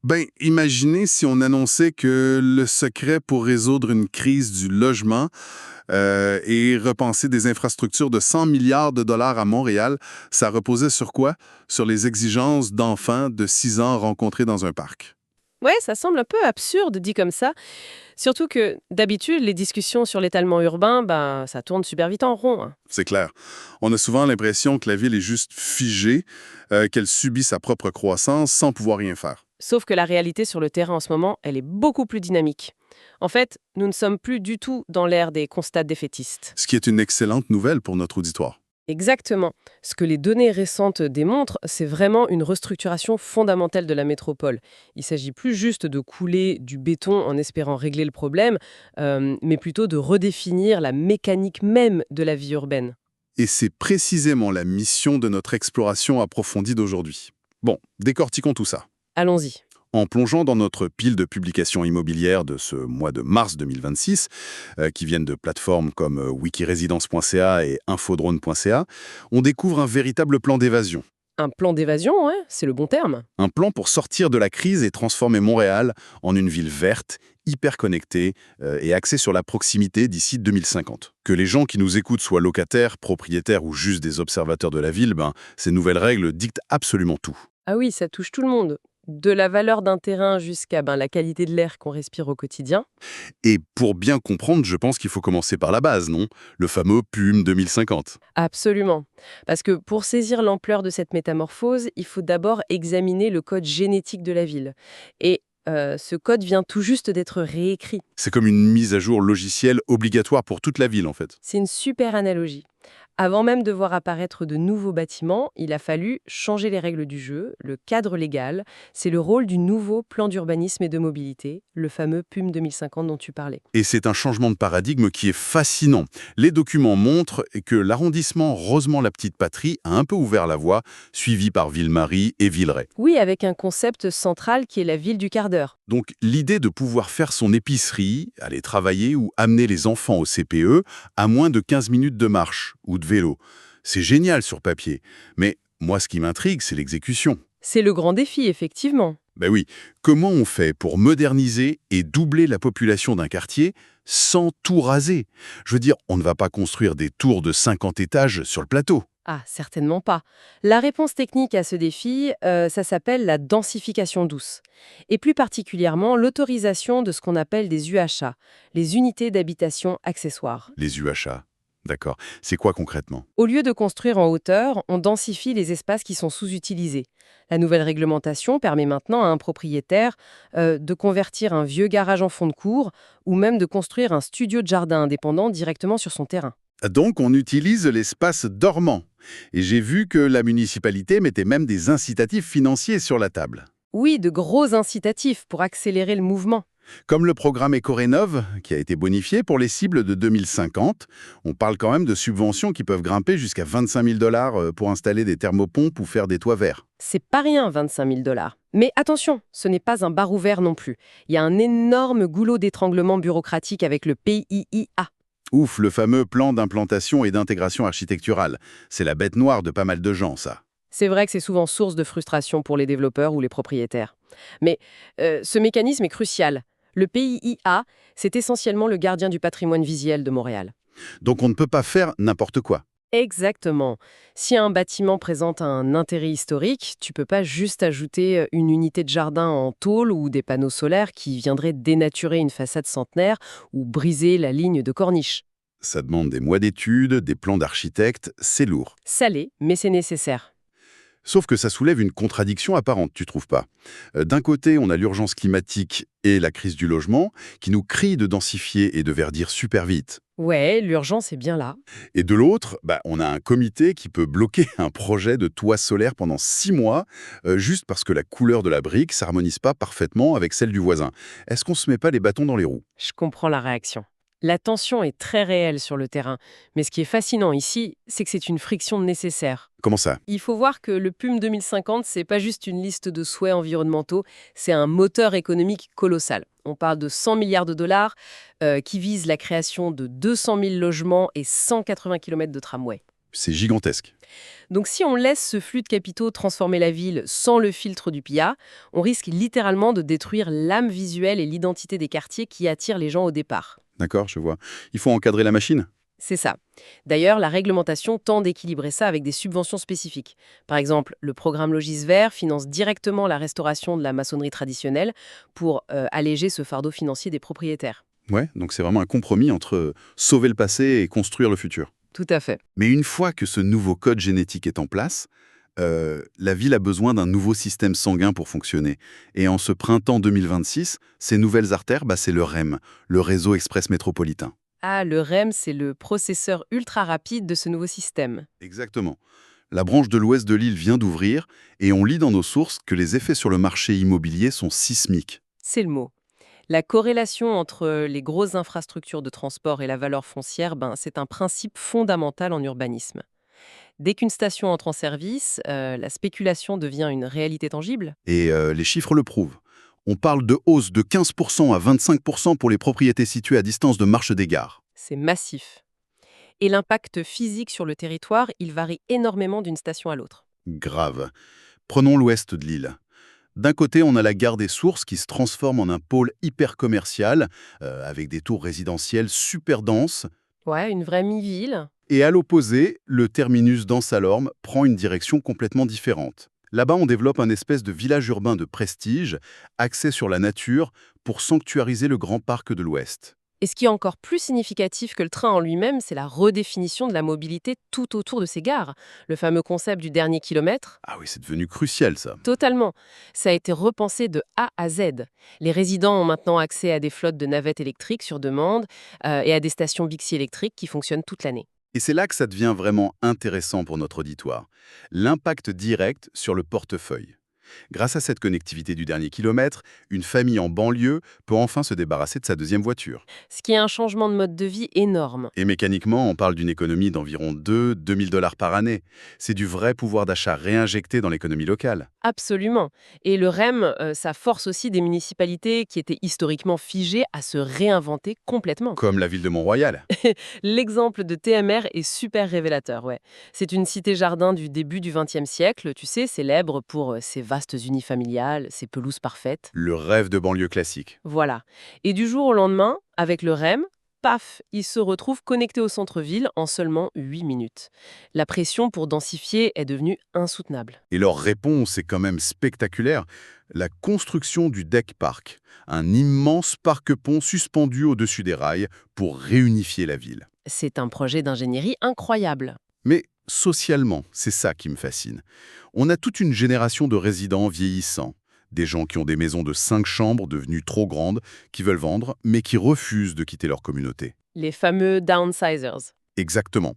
Ben, imaginez si on annonçait que le secret pour résoudre une crise du logement et repenser des infrastructures de 100 milliards de dollars à Montréal, ça reposait sur quoi? Sur les exigences d'enfants de 6 ans rencontrés dans un parc. Ouais, ça semble un peu absurde dit comme ça. Surtout que d'habitude, les discussions sur l'étalement urbain, ça tourne super vite en rond, hein. C'est clair. On a souvent l'impression que la ville est juste figée, qu'elle subit sa propre croissance sans pouvoir rien faire. Sauf que la réalité sur le terrain en ce moment, elle est beaucoup plus dynamique. En fait, nous ne sommes plus du tout dans l'ère des constats défaitistes. Ce qui est une excellente nouvelle pour notre auditoire. Exactement. Ce que les données récentes démontrent, c'est vraiment une restructuration fondamentale de la métropole. Il s'agit plus juste de couler du béton en espérant régler le problème, mais plutôt de redéfinir la mécanique même de la vie urbaine. Et c'est précisément la mission de notre exploration approfondie d'aujourd'hui. Bon, décortiquons tout ça. Allons-y. En plongeant dans notre pile de publications immobilières de ce mois de mars 2026, qui viennent de plateformes comme wikiresidence.ca et infodrone.ca, on découvre un véritable plan d'évasion. Un plan d'évasion, ouais, c'est le bon terme. Un plan pour sortir de la crise et transformer Montréal en une ville verte, hyper connectée et axée sur la proximité d'ici 2050. Que les gens qui nous écoutent soient locataires, propriétaires ou juste des observateurs de la ville, ces nouvelles règles dictent absolument tout. Ah oui, ça touche tout le monde. De la valeur d'un terrain jusqu'à la qualité de l'air qu'on respire au quotidien. Et pour bien comprendre, je pense qu'il faut commencer par la base, non? Le fameux PUM 2050. Absolument. Parce que pour saisir l'ampleur de cette métamorphose, il faut d'abord examiner le code génétique de la ville. Et ce code vient tout juste d'être réécrit. C'est comme une mise à jour logicielle obligatoire pour toute la ville, en fait. C'est une super analogie. Avant même de voir apparaître de nouveaux bâtiments, il a fallu changer les règles du jeu, le cadre légal. C'est le rôle du nouveau plan d'urbanisme et de mobilité, le fameux PUM 2050 dont tu parlais. Et c'est un changement de paradigme qui est fascinant. Les documents montrent que l'arrondissement Rosemont-la-Petite-Patrie a un peu ouvert la voie, suivi par Ville-Marie et Villeray. Oui, avec un concept central qui est la ville du quart d'heure. Donc l'idée de pouvoir faire son épicerie, aller travailler ou amener les enfants au CPE à moins de 15 minutes de marche ou de vélo, c'est génial sur papier. Mais moi, ce qui m'intrigue, c'est l'exécution. C'est le grand défi, effectivement. Ben oui, comment on fait pour moderniser et doubler la population d'un quartier sans tout raser? Je veux dire, on ne va pas construire des tours de 50 étages sur le plateau. Ah, certainement pas. La réponse technique à ce défi, ça s'appelle la densification douce. Et plus particulièrement, l'autorisation de ce qu'on appelle des UHA, les unités d'habitation accessoires. Les UHA, d'accord. C'est quoi concrètement? Au lieu de construire en hauteur, on densifie les espaces qui sont sous-utilisés. La nouvelle réglementation permet maintenant à un propriétaire de convertir un vieux garage en fond de cour ou même de construire un studio de jardin indépendant directement sur son terrain. Donc on utilise l'espace dormant. Et j'ai vu que la municipalité mettait même des incitatifs financiers sur la table. Oui, de gros incitatifs pour accélérer le mouvement. Comme le programme Écorénov, qui a été bonifié pour les cibles de 2050, on parle quand même de subventions qui peuvent grimper jusqu'à 25 000 $ pour installer des thermopompes ou faire des toits verts. C'est pas rien, 25 000 $. Mais attention, ce n'est pas un bar ouvert non plus. Il y a un énorme goulot d'étranglement bureaucratique avec le PIIA. Ouf, le fameux plan d'implantation et d'intégration architecturale. C'est la bête noire de pas mal de gens, ça. C'est vrai que c'est souvent source de frustration pour les développeurs ou les propriétaires. Mais ce mécanisme est crucial. Le PIIA, c'est essentiellement le gardien du patrimoine visuel de Montréal. Donc on ne peut pas faire n'importe quoi. Exactement. Si un bâtiment présente un intérêt historique, tu peux pas juste ajouter une unité de jardin en tôle ou des panneaux solaires qui viendraient dénaturer une façade centenaire ou briser la ligne de corniche. Ça demande des mois d'études, des plans d'architecte, c'est lourd. Salé, mais c'est nécessaire. Sauf que ça soulève une contradiction apparente, tu trouves pas? D'un côté, on a l'urgence climatique et la crise du logement, qui nous crient de densifier et de verdir super vite. Ouais, l'urgence est bien là. Et de l'autre, on a un comité qui peut bloquer un projet de toit solaire pendant 6 mois, juste parce que la couleur de la brique s'harmonise pas parfaitement avec celle du voisin. Est-ce qu'on se met pas les bâtons dans les roues? Je comprends la réaction. La tension est très réelle sur le terrain. Mais ce qui est fascinant ici, c'est que c'est une friction nécessaire. Comment ça? Il faut voir que le PUM 2050, c'est pas juste une liste de souhaits environnementaux, c'est un moteur économique colossal. On parle de 100 milliards de dollars qui visent la création de 200 000 logements et 180 km de tramway. C'est gigantesque. Donc si on laisse ce flux de capitaux transformer la ville sans le filtre du PIA, on risque littéralement de détruire l'âme visuelle et l'identité des quartiers qui attirent les gens au départ. D'accord, je vois. Il faut encadrer la machine? C'est ça. D'ailleurs, la réglementation tend d'équilibrer ça avec des subventions spécifiques. Par exemple, le programme Logis Vert finance directement la restauration de la maçonnerie traditionnelle pour alléger ce fardeau financier des propriétaires. Ouais, donc c'est vraiment un compromis entre sauver le passé et construire le futur. Tout à fait. Mais une fois que ce nouveau code génétique est en place, la ville a besoin d'un nouveau système sanguin pour fonctionner. Et en ce printemps 2026, ces nouvelles artères, c'est le REM, le réseau express métropolitain. Ah, le REM, c'est le processeur ultra rapide de ce nouveau système. Exactement. La branche de l'ouest de l'île vient d'ouvrir et on lit dans nos sources que les effets sur le marché immobilier sont sismiques. C'est le mot. La corrélation entre les grosses infrastructures de transport et la valeur foncière, c'est un principe fondamental en urbanisme. Dès qu'une station entre en service, la spéculation devient une réalité tangible. Et les chiffres le prouvent. On parle de hausse de 15% à 25% pour les propriétés situées à distance de marche des gares. C'est massif. Et l'impact physique sur le territoire, il varie énormément d'une station à l'autre. Grave. Prenons l'ouest de l'île. D'un côté, on a la gare des Sources qui se transforme en un pôle hyper commercial, avec des tours résidentielles super denses. Ouais, une vraie mi-ville. Et à l'opposé, le terminus d'Ansalorme prend une direction complètement différente. Là-bas, on développe un espèce de village urbain de prestige, axé sur la nature, pour sanctuariser le grand parc de l'Ouest. Et ce qui est encore plus significatif que le train en lui-même, c'est la redéfinition de la mobilité tout autour de ces gares. Le fameux concept du dernier kilomètre. Ah oui, c'est devenu crucial, ça. Totalement. Ça a été repensé de A à Z. Les résidents ont maintenant accès à des flottes de navettes électriques sur demande et à des stations Bixi électriques qui fonctionnent toute l'année. Et c'est là que ça devient vraiment intéressant pour notre auditoire. L'impact direct sur le portefeuille. Grâce à cette connectivité du dernier kilomètre, une famille en banlieue peut enfin se débarrasser de sa deuxième voiture. Ce qui est un changement de mode de vie énorme. Et mécaniquement, on parle d'une économie d'environ 2 000 $ par année. C'est du vrai pouvoir d'achat réinjecté dans l'économie locale. Absolument. Et le REM, ça force aussi des municipalités qui étaient historiquement figées à se réinventer complètement. Comme la ville de Mont-Royal. L'exemple de TMR est super révélateur, ouais. C'est une cité-jardin du début du XXe siècle, tu sais, célèbre pour ses vastes unifamiliales, ses pelouses parfaites. Le rêve de banlieue classique. Voilà. Et du jour au lendemain, avec le REM, paf, il se retrouve connecté au centre-ville en seulement 8 minutes. La pression pour densifier est devenue insoutenable. Et leur réponse est quand même spectaculaire. La construction du Deck Park, un immense parc-pont suspendu au-dessus des rails pour réunifier la ville. C'est un projet d'ingénierie incroyable. Mais socialement, c'est ça qui me fascine. On a toute une génération de résidents vieillissants. Des gens qui ont des maisons de 5 chambres devenues trop grandes, qui veulent vendre, mais qui refusent de quitter leur communauté. Les fameux downsizers. Exactement.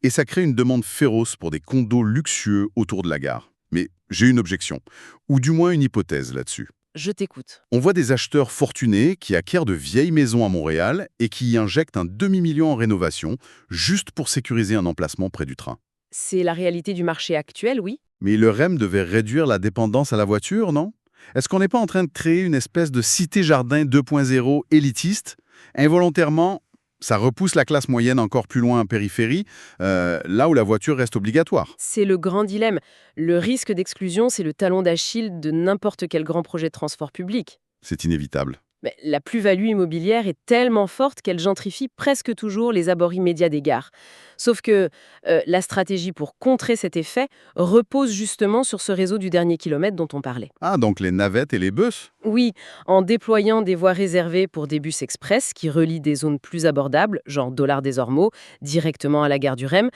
Et ça crée une demande féroce pour des condos luxueux autour de la gare. Mais j'ai une objection, ou du moins une hypothèse là-dessus. Je t'écoute. On voit des acheteurs fortunés qui acquièrent de vieilles maisons à Montréal et qui y injectent un demi-million en rénovation, juste pour sécuriser un emplacement près du train. C'est la réalité du marché actuel, oui. Mais le REM devait réduire la dépendance à la voiture, non? Est-ce qu'on n'est pas en train de créer une espèce de cité-jardin 2.0 élitiste? Involontairement, ça repousse la classe moyenne encore plus loin en périphérie, là où la voiture reste obligatoire. C'est le grand dilemme. Le risque d'exclusion, c'est le talon d'Achille de n'importe quel grand projet de transport public. C'est inévitable. Mais la plus-value immobilière est tellement forte qu'elle gentrifie presque toujours les abords immédiats des gares. Sauf que la stratégie pour contrer cet effet repose justement sur ce réseau du dernier kilomètre dont on parlait. Ah, donc les navettes et les bus? Oui, en déployant des voies réservées pour des bus express qui relient des zones plus abordables, genre Dollard-des-Ormeaux, directement à la gare du REM,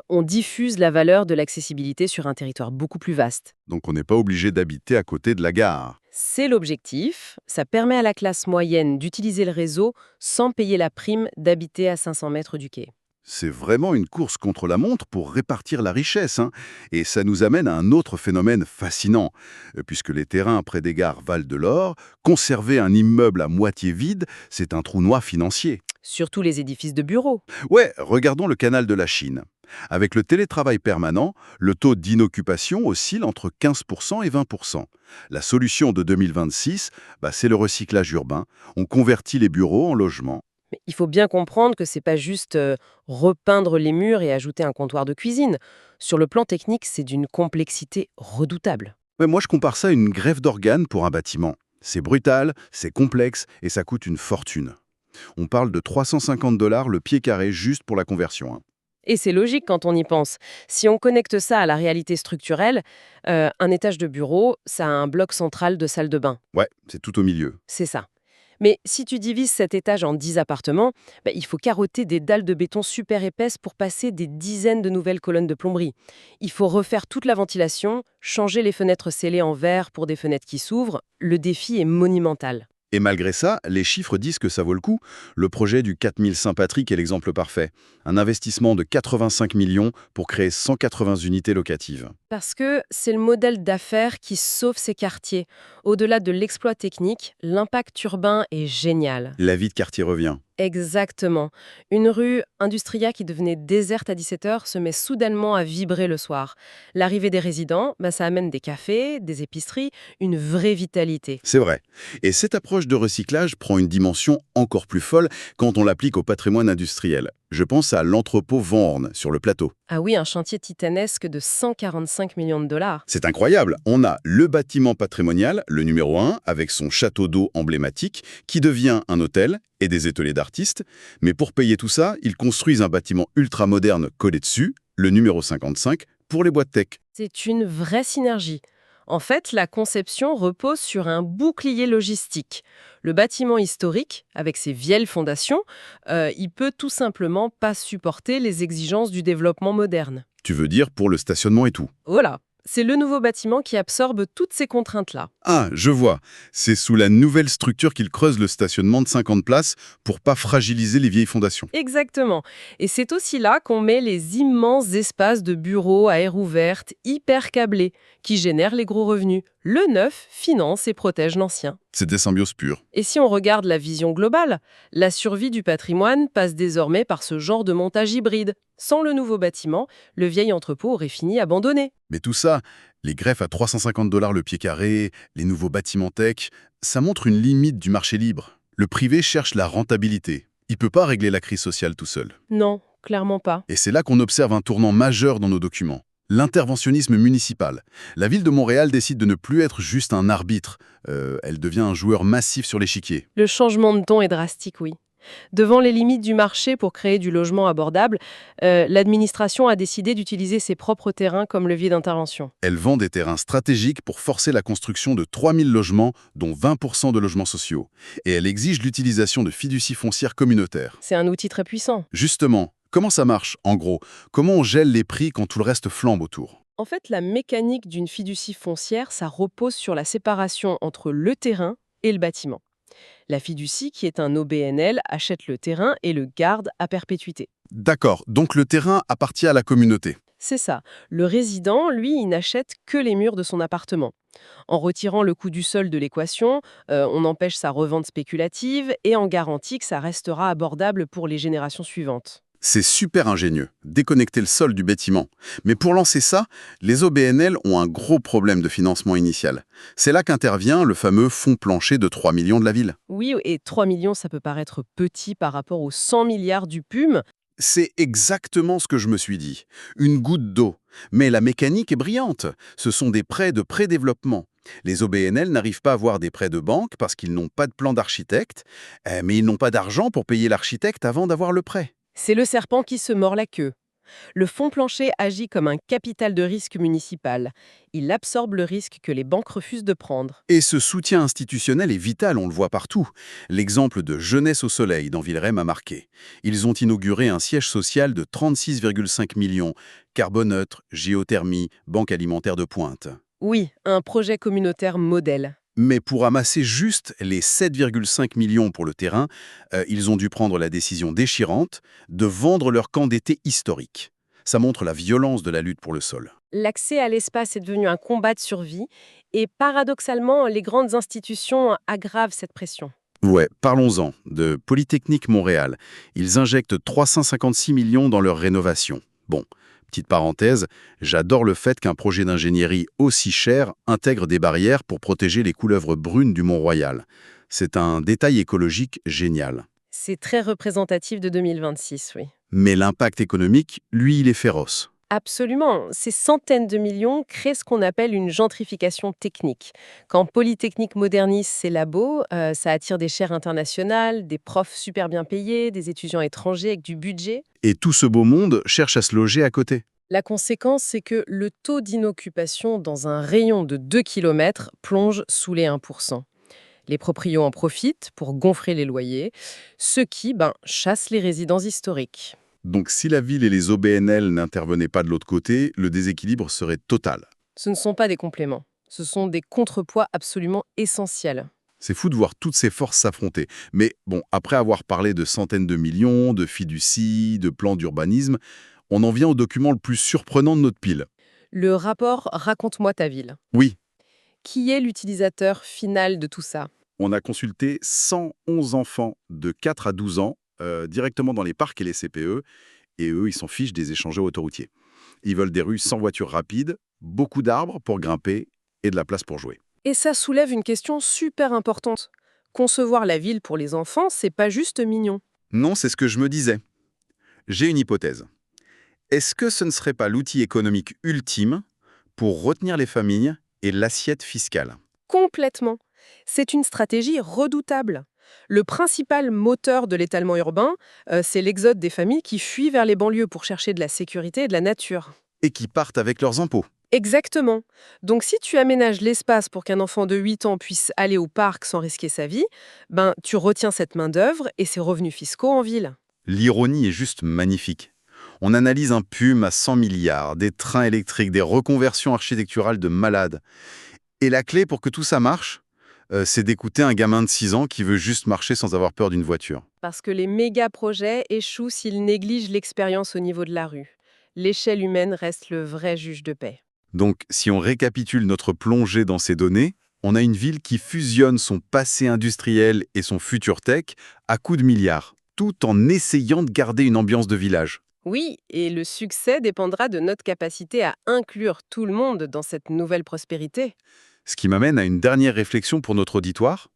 on diffuse la valeur de l'accessibilité sur un territoire beaucoup plus vaste. Donc on n'est pas obligé d'habiter à côté de la gare. C'est l'objectif. Ça permet à la classe moyenne d'utiliser le réseau sans payer la prime d'habiter à 500 mètres du quai. C'est vraiment une course contre la montre pour répartir la richesse, hein. Et ça nous amène à un autre phénomène fascinant, puisque les terrains près des gares valent de l'or, conserver un immeuble à moitié vide, c'est un trou noir financier. Surtout les édifices de bureaux. Ouais, regardons le canal de la Chine. Avec le télétravail permanent, le taux d'inoccupation oscille entre 15% et 20%. La solution de 2026, c'est le recyclage urbain. On convertit les bureaux en logements. Mais il faut bien comprendre que c'est pas juste repeindre les murs et ajouter un comptoir de cuisine. Sur le plan technique, c'est d'une complexité redoutable. Ouais, moi, je compare ça à une greffe d'organes pour un bâtiment. C'est brutal, c'est complexe et ça coûte une fortune. On parle de 350 $ le pied carré juste pour la conversion, hein. Et c'est logique quand on y pense. Si on connecte ça à la réalité structurelle, un étage de bureau, ça a un bloc central de salle de bain. Ouais, c'est tout au milieu. C'est ça. Mais si tu divises cet étage en 10 appartements, il faut carotter des dalles de béton super épaisses pour passer des dizaines de nouvelles colonnes de plomberie. Il faut refaire toute la ventilation, changer les fenêtres scellées en verre pour des fenêtres qui s'ouvrent. Le défi est monumental. Et malgré ça, les chiffres disent que ça vaut le coup. Le projet du 4000 Saint-Patrick est l'exemple parfait. Un investissement de 85 millions pour créer 180 unités locatives. Parce que c'est le modèle d'affaires qui sauve ces quartiers. Au-delà de l'exploit technique, l'impact urbain est génial. La vie de quartier revient. Exactement. Une rue Industria qui devenait déserte à 17h se met soudainement à vibrer le soir. L'arrivée des résidents, ça amène des cafés, des épiceries, une vraie vitalité. C'est vrai. Et cette approche de recyclage prend une dimension encore plus folle quand on l'applique au patrimoine industriel. Je pense à l'entrepôt Van Horn, sur le plateau. Ah oui, un chantier titanesque de 145 millions de dollars. C'est incroyable. On a le bâtiment patrimonial, le numéro 1, avec son château d'eau emblématique, qui devient un hôtel et des ateliers d'artistes. Mais pour payer tout ça, ils construisent un bâtiment ultra-moderne collé dessus, le numéro 55, pour les boîtes tech. C'est une vraie synergie. En fait, la conception repose sur un bouclier logistique. Le bâtiment historique, avec ses vieilles fondations, il peut tout simplement pas supporter les exigences du développement moderne. Tu veux dire pour le stationnement et tout? Voilà, c'est le nouveau bâtiment qui absorbe toutes ces contraintes-là. Ah, je vois. C'est sous la nouvelle structure qu'ils creusent le stationnement de 50 places pour pas fragiliser les vieilles fondations. Exactement. Et c'est aussi là qu'on met les immenses espaces de bureaux à air ouverte, hyper câblés, qui génèrent les gros revenus. Le neuf finance et protège l'ancien. C'est des symbioses pures. Et si on regarde la vision globale, la survie du patrimoine passe désormais par ce genre de montage hybride. Sans le nouveau bâtiment, le vieil entrepôt aurait fini abandonné. Mais tout ça, les greffes à 350 $ le pied carré, les nouveaux bâtiments tech, ça montre une limite du marché libre. Le privé cherche la rentabilité. Il peut pas régler la crise sociale tout seul. Non, clairement pas. Et c'est là qu'on observe un tournant majeur dans nos documents. L'interventionnisme municipal. La ville de Montréal décide de ne plus être juste un arbitre. Elle devient un joueur massif sur l'échiquier. Le changement de ton est drastique, oui. Devant les limites du marché pour créer du logement abordable, l'administration a décidé d'utiliser ses propres terrains comme levier d'intervention. Elle vend des terrains stratégiques pour forcer la construction de 3000 logements, dont 20% de logements sociaux. Et elle exige l'utilisation de fiducies foncières communautaires. C'est un outil très puissant. Justement, comment ça marche, en gros? Comment on gèle les prix quand tout le reste flambe autour? En fait, la mécanique d'une fiducie foncière, ça repose sur la séparation entre le terrain et le bâtiment. La fiducie, qui est un OBNL, achète le terrain et le garde à perpétuité. D'accord, donc le terrain appartient à la communauté. C'est ça. Le résident, lui, il n'achète que les murs de son appartement. En retirant le coût du sol de l'équation, on empêche sa revente spéculative et on garantit que ça restera abordable pour les générations suivantes. C'est super ingénieux, déconnecter le sol du bâtiment. Mais pour lancer ça, les OBNL ont un gros problème de financement initial. C'est là qu'intervient le fameux fonds plancher de 3 millions de la ville. Oui, et 3 millions, ça peut paraître petit par rapport aux 100 milliards du PUM. C'est exactement ce que je me suis dit. Une goutte d'eau. Mais la mécanique est brillante. Ce sont des prêts de pré-développement. Les OBNL n'arrivent pas à avoir des prêts de banque parce qu'ils n'ont pas de plan d'architecte, mais ils n'ont pas d'argent pour payer l'architecte avant d'avoir le prêt. C'est le serpent qui se mord la queue. Le fonds plancher agit comme un capital de risque municipal. Il absorbe le risque que les banques refusent de prendre. Et ce soutien institutionnel est vital, on le voit partout. L'exemple de Jeunesse au Soleil dans Villerem a marqué. Ils ont inauguré un siège social de 36,5 millions, carbone neutre, géothermie, banque alimentaire de pointe. Oui, un projet communautaire modèle. Mais pour amasser juste les 7,5 millions pour le terrain, ils ont dû prendre la décision déchirante de vendre leur camp d'été historique. Ça montre la violence de la lutte pour le sol. L'accès à l'espace est devenu un combat de survie et paradoxalement, les grandes institutions aggravent cette pression. Ouais, parlons-en de Polytechnique Montréal. Ils injectent 356 millions dans leur rénovation. Bon, petite parenthèse, j'adore le fait qu'un projet d'ingénierie aussi cher intègre des barrières pour protéger les couleuvres brunes du Mont-Royal. C'est un détail écologique génial. C'est très représentatif de 2026, oui. Mais l'impact économique, lui, il est féroce. Absolument. Ces centaines de millions créent ce qu'on appelle une gentrification technique. Quand Polytechnique modernise ses labos, ça attire des chaires internationales, des profs super bien payés, des étudiants étrangers avec du budget. Et tout ce beau monde cherche à se loger à côté. La conséquence, c'est que le taux d'inoccupation dans un rayon de 2 km plonge sous les 1%. Les proprios en profitent pour gonfler les loyers, ce qui chasse les résidents historiques. Donc si la ville et les OBNL n'intervenaient pas de l'autre côté, le déséquilibre serait total. Ce ne sont pas des compléments, ce sont des contrepoids absolument essentiels. C'est fou de voir toutes ces forces s'affronter. Mais bon, après avoir parlé de centaines de millions, de fiducies, de plans d'urbanisme, on en vient au document le plus surprenant de notre pile. Le rapport Raconte-moi ta ville. Oui, Qui est l'utilisateur final de tout ça? on a consulté 111 enfants de 4 à 12 ans directement dans les parcs et les CPE, et eux, ils s'en fichent des échangeurs autoroutiers. Ils veulent des rues sans voitures rapides, beaucoup d'arbres pour grimper et de la place pour jouer. Et ça soulève une question super importante. Concevoir la ville pour les enfants, c'est pas juste mignon. Non, c'est ce que je me disais. J'ai une hypothèse. Est-ce que ce ne serait pas l'outil économique ultime pour retenir les familles et l'assiette fiscale? Complètement. C'est une stratégie redoutable. Le principal moteur de l'étalement urbain, c'est l'exode des familles qui fuient vers les banlieues pour chercher de la sécurité et de la nature. Et qui partent avec leurs impôts. Exactement. Donc si tu aménages l'espace pour qu'un enfant de 8 ans puisse aller au parc sans risquer sa vie, tu retiens cette main-d'œuvre et ses revenus fiscaux en ville. L'ironie est juste magnifique. On analyse un PUM à 100 milliards, des trains électriques, des reconversions architecturales de malades. Et la clé pour que tout ça marche, c'est d'écouter un gamin de 6 ans qui veut juste marcher sans avoir peur d'une voiture. Parce que les méga-projets échouent s'ils négligent l'expérience au niveau de la rue. L'échelle humaine reste le vrai juge de paix. Donc, si on récapitule notre plongée dans ces données, on a une ville qui fusionne son passé industriel et son futur tech à coups de milliards, tout en essayant de garder une ambiance de village. Oui, et le succès dépendra de notre capacité à inclure tout le monde dans cette nouvelle prospérité. Ce qui m'amène à une dernière réflexion pour notre auditoire.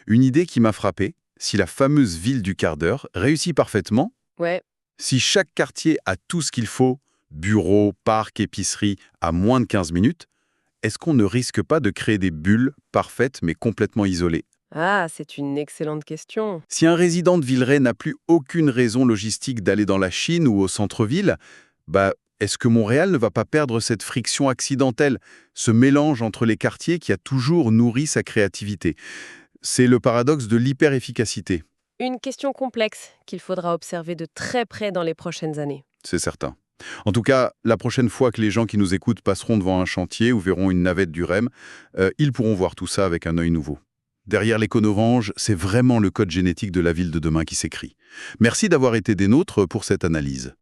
Une idée qui m'a frappé, si la fameuse ville du quart d'heure réussit parfaitement, Ouais, si chaque quartier a tout ce qu'il faut, bureaux, parcs, épiceries, à moins de 15 minutes, est-ce qu'on ne risque pas de créer des bulles parfaites mais complètement isolées? c'est une excellente question. Si un résident de Villeray n'a plus aucune raison logistique d'aller dans la Chine ou au centre-ville, est-ce que Montréal ne va pas perdre cette friction accidentelle, ce mélange entre les quartiers qui a toujours nourri sa créativité? C'est le paradoxe de l'hyper-efficacité, Une question complexe qu'il faudra observer de très près dans les prochaines années. c'est certain. En tout cas, la prochaine fois que les gens qui nous écoutent passeront devant un chantier ou verront une navette du REM, ils pourront voir tout ça avec un œil nouveau. Derrière l'éconovange, c'est vraiment le code génétique de la ville de demain qui s'écrit. Merci d'avoir été des nôtres pour cette analyse.